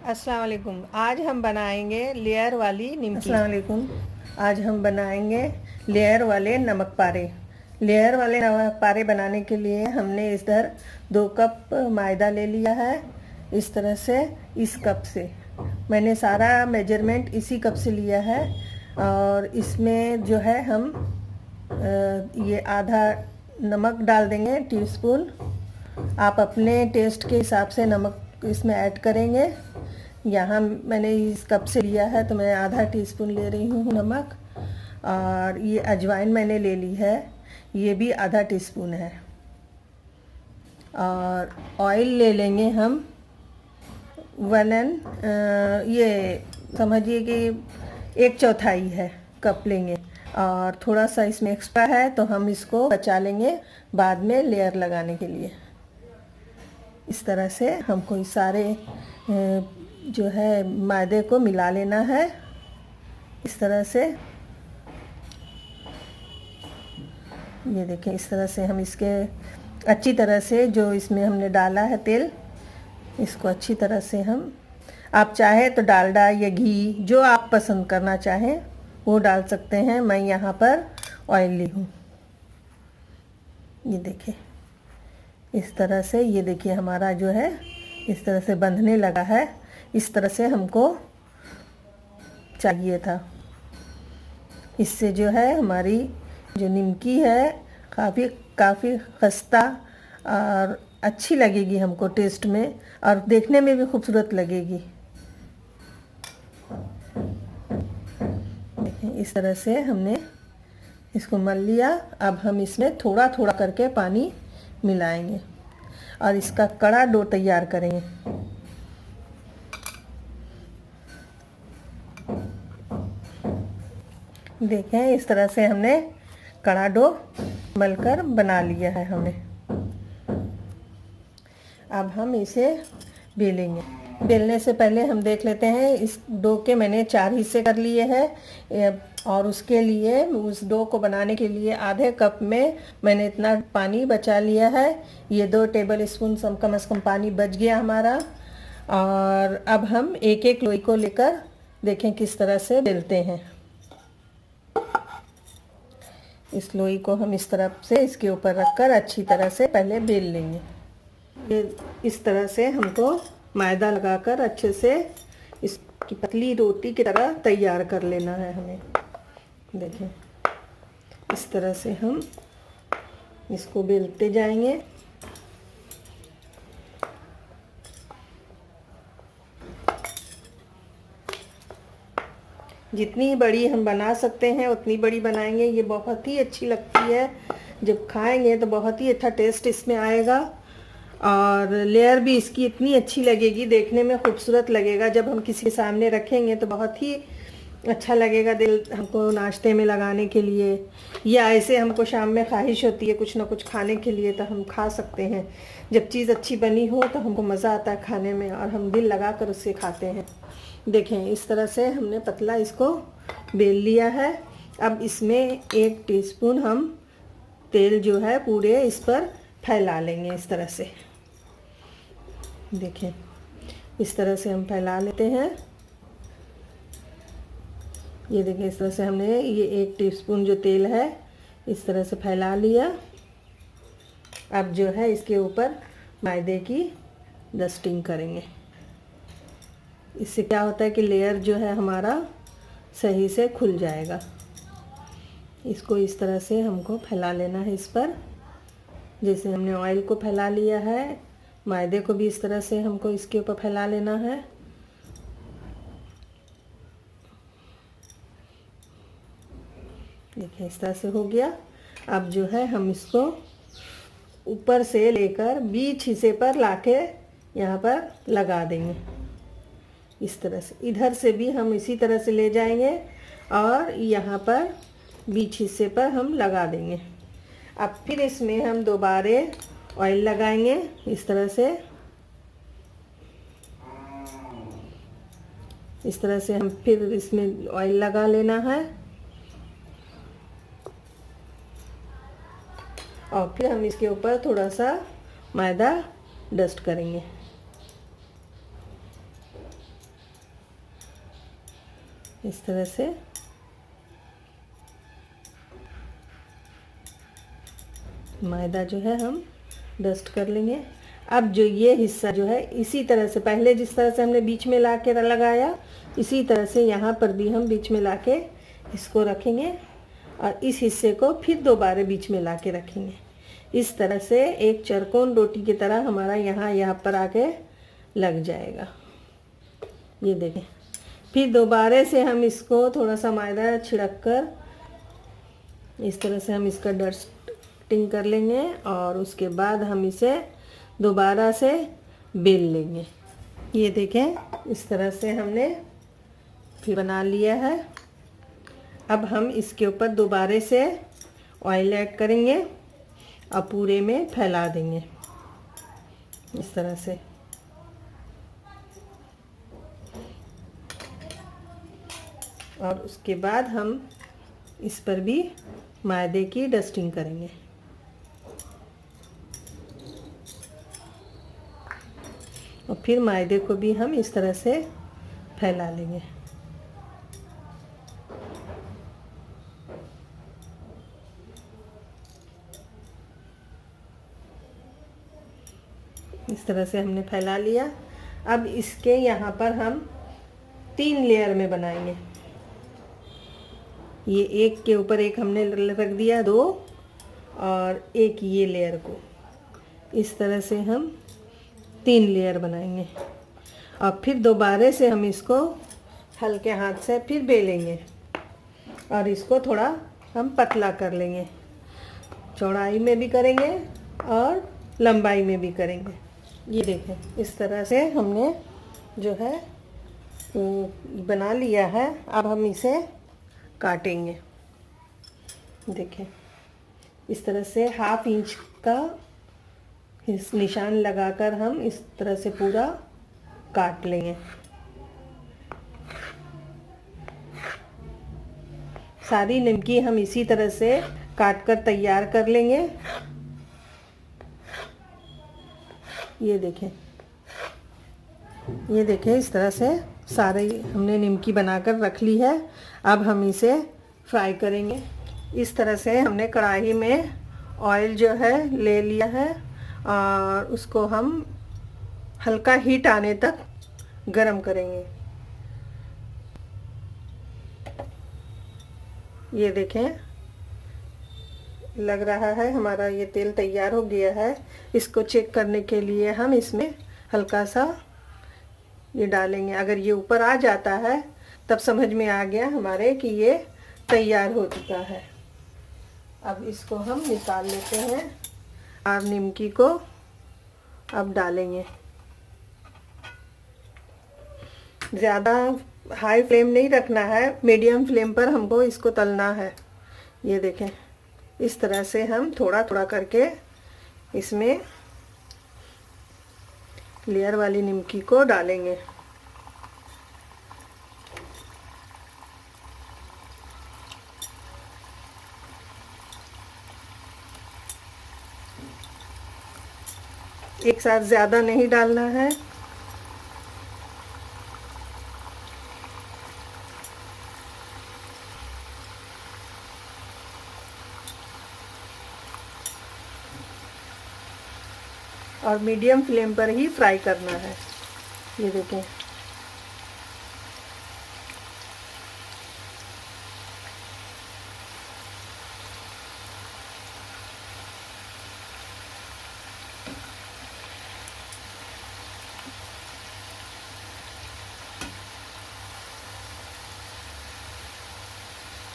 अस्सलाम वालेकुम। आज हम बनाएंगे लेयर वाली निमकी। अस्सलाम वालेकुम। आज हम बनाएंगे लेयर वाले नमक पारे। लेयर वाले नमक पारे बनाने के लिए हमने इधर 2 कप मैदा ले लिया है। इस तरह से इस कप से मैंने सारा मेजरमेंट इसी कप से लिया है। और इसमें जो है हम ये आधा नमक डाल देंगे टीस्पून। आप अपने टेस्ट के हिसाब से नमक इसमें ऐड करेंगे। यहाँ मैंने इस कप से लिया है तो मैं आधा टीस्पून ले रही हूँ नमक। और ये अजवाइन मैंने ले ली है, ये भी आधा टीस्पून है। और ऑयल ले लेंगे हम ये समझिए कि 1/4 है कप लेंगे। और थोड़ा सा इसमें एक्स्ट्रा है तो हम इसको बचा लेंगे बाद में लेयर लगाने के लिए। इस तरह से हमको इस सारे जो है मैदे को मिला लेना है। इस तरह से ये देखें, इस तरह से हम इसके अच्छी तरह से जो इसमें हमने डाला है तेल, इसको अच्छी तरह से हम, आप चाहे तो डालडा या घी जो आप पसंद करना चाहें वो डाल सकते हैं। मैं यहाँ पर ऑयल ली हूँ। ये देखिए इस तरह से, ये देखिए हमारा जो है इस तरह से बंधने लगा है। इस तरह से हमको चाहिए था। इससे जो है हमारी जो निमकी है काफ़ी खस्ता और अच्छी लगेगी हमको टेस्ट में, और देखने में भी खूबसूरत लगेगी। देखें इस तरह से हमने इसको मल लिया। अब हम इसमें थोड़ा थोड़ा करके पानी मिलाएंगे और इसका कड़ा डो तैयार करेंगे। देखें इस तरह से हमने कड़ा डो मलकर बना लिया है हमने। अब हम इसे बेलेंगे। बेलने से पहले हम देख लेते हैं, इस डो के मैंने 4 हिस्से कर लिए हैं। और उसके लिए, उस डो को बनाने के लिए आधे कप में मैंने इतना पानी बचा लिया है। ये 2 टेबल स्पून कम से कम पानी बच गया हमारा। और अब हम एक एक लोई को लेकर देखें किस तरह से बेलते हैं। इस लोई को हम इस तरफ से इसके ऊपर रखकर अच्छी तरह से पहले बेल लेंगे। ये इस तरह से हमको मैदा लगाकर अच्छे से इसकी पतली रोटी की तरह तैयार कर लेना है हमें। देखें इस तरह से हम इसको बेलते जाएंगे। जितनी बड़ी हम बना सकते हैं उतनी बड़ी बनाएंगे। ये बहुत ही अच्छी लगती है, जब खाएंगे तो बहुत ही अच्छा टेस्ट इसमें आएगा। और लेयर भी इसकी इतनी अच्छी लगेगी, देखने में खूबसूरत लगेगा। जब हम किसी के सामने रखेंगे तो बहुत ही अच्छा लगेगा। दिल हमको नाश्ते में लगाने के लिए, या ऐसे हमको शाम में ख्वाहिश होती है कुछ ना कुछ खाने के लिए, तो हम खा सकते हैं। जब चीज़ अच्छी बनी हो तो हमको मज़ा आता है खाने में, और हम दिल लगा कर उससे खाते हैं। देखें इस तरह से हमने पतला इसको बेल लिया है। अब इसमें 1 टीस्पून हम तेल जो है पूरे इस पर फैला लेंगे इस तरह से। देखें इस तरह से हम फैला लेते हैं। ये देखें इस तरह से हमने ये 1 टीस्पून जो तेल है इस तरह से फैला लिया। अब जो है इसके ऊपर मैदे की डस्टिंग करेंगे। इससे क्या होता है कि लेयर जो है हमारा सही से खुल जाएगा। इसको इस तरह से हमको फैला लेना है इस पर, जैसे हमने ऑयल को फैला लिया है। मैदे को भी इस तरह से हमको इसके ऊपर फैला लेना है। देखिए इस तरह से हो गया। अब जो है हम इसको ऊपर से लेकर बीच हिस्से पर लाके यहाँ पर लगा देंगे। इस तरह से इधर से भी हम इसी तरह से ले जाएंगे और यहाँ पर बीच हिस्से पर हम लगा देंगे। अब फिर इसमें हम दोबारा ऑयल लगाएंगे इस तरह से। इस तरह से हम फिर इसमें ऑयल लगा लेना है, और फिर हम इसके ऊपर थोड़ा सा मैदा डस्ट करेंगे। इस तरह से मैदा जो है हम डस्ट कर लेंगे। अब जो ये हिस्सा जो है इसी तरह से पहले जिस तरह से हमने बीच में ला के लगाया, इसी तरह से यहाँ पर भी हम बीच में ला के इसको रखेंगे और इस हिस्से को फिर दोबारा बीच में ला के रखेंगे। इस तरह से एक चरकोन रोटी की तरह हमारा यहाँ पर आके लग जाएगा। ये देखें। फिर दोबारा से हम इसको थोड़ा सा मैदा छिड़क कर इस तरह से हम इसका डस्टिंग कर लेंगे और उसके बाद हम इसे दोबारा से बेल लेंगे। ये देखें, इस तरह से हमने फिर बना लिया है। अब हम इसके ऊपर दोबारा से ऑयल ऐड करेंगे और पूरे में फैला देंगे इस तरह से। और उसके बाद हम इस पर भी मैदे की डस्टिंग करेंगे। और फिर मैदे को भी हम इस तरह से फैला लेंगे। इस तरह से हमने फैला लिया। अब इसके यहाँ पर हम 3 लेयर में बनाएंगे। ये एक के ऊपर एक हमने रख दिया, 2 और एक ये लेयर को इस तरह से हम 3 लेयर बनाएंगे। और फिर दोबारा से हम इसको हल्के हाथ से फिर बेलेंगे और इसको थोड़ा हम पतला कर लेंगे। चौड़ाई में भी करेंगे और लंबाई में भी करेंगे। ये देखें, इस तरह से हमने जो है बना लिया है। अब हम इसे काटेंगे। देखें, इस तरह से 1/2 इंच का इस निशान लगाकर हम इस तरह से पूरा काट लेंगे। सारी निमकी हम इसी तरह से काट कर तैयार कर लेंगे। ये देखें, ये देखें, इस तरह से सारे हमने निमकी बनाकर रख ली है। अब हम इसे फ्राई करेंगे। इस तरह से हमने कढ़ाई में ऑयल जो है ले लिया है और उसको हम हल्का हीट आने तक गरम करेंगे। ये देखें, लग रहा है हमारा ये तेल तैयार हो गया है। इसको चेक करने के लिए हम इसमें हल्का सा ये डालेंगे। अगर ये ऊपर आ जाता है तब समझ में आ गया हमारे कि ये तैयार हो चुका है। अब इसको हम निकाल लेते हैं और निमकी को अब डालेंगे। ज़्यादा हाई फ्लेम नहीं रखना है, मीडियम फ्लेम पर हमको इसको तलना है। ये देखें, इस तरह से हम थोड़ा थोड़ा करके इसमें लेयर वाली निमकी को डालेंगे। एक साथ ज़्यादा नहीं डालना है। और मीडियम फ्लेम पर ही फ्राई करना है। ये देखें,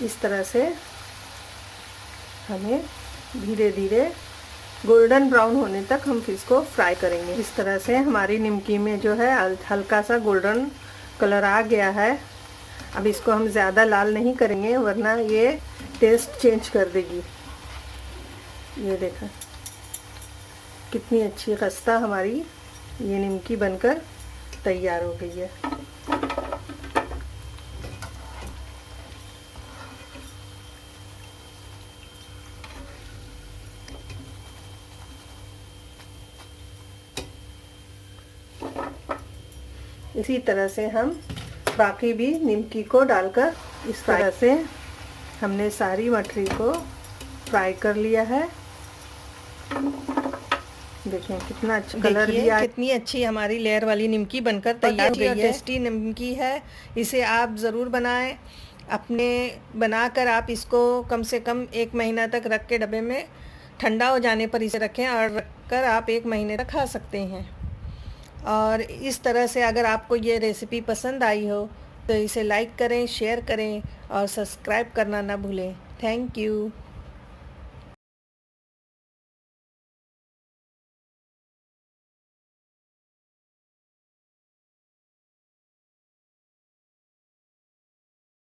इस तरह से हमें धीरे धीरे गोल्डन ब्राउन होने तक हम इसको फ्राई करेंगे। इस तरह से हमारी निमकी में जो है हल्का सा गोल्डन कलर आ गया है। अब इसको हम ज़्यादा लाल नहीं करेंगे वरना ये टेस्ट चेंज कर देगी। ये देखा कितनी अच्छी खस्ता हमारी ये निमकी बनकर तैयार हो गई है। इसी तरह से हम बाकी भी निमकी को डालकर इस तरह से हमने सारी मठरी को फ्राई कर लिया है। देखें कितना अच्छा कलर भी आया, कितनी अच्छी हमारी लेयर वाली निमकी बनकर तैयार हो गई है। टेस्टी निमकी है, इसे आप ज़रूर बनाएं। अपने बनाकर आप इसको कम से कम 1 महीना तक रख के डब्बे में ठंडा हो जाने पर इसे रखें और रखकर आप 1 महीने तक खा सकते हैं। और इस तरह से अगर आपको ये रेसिपी पसंद आई हो तो इसे लाइक करें, शेयर करें और सब्सक्राइब करना ना भूलें। Thank you.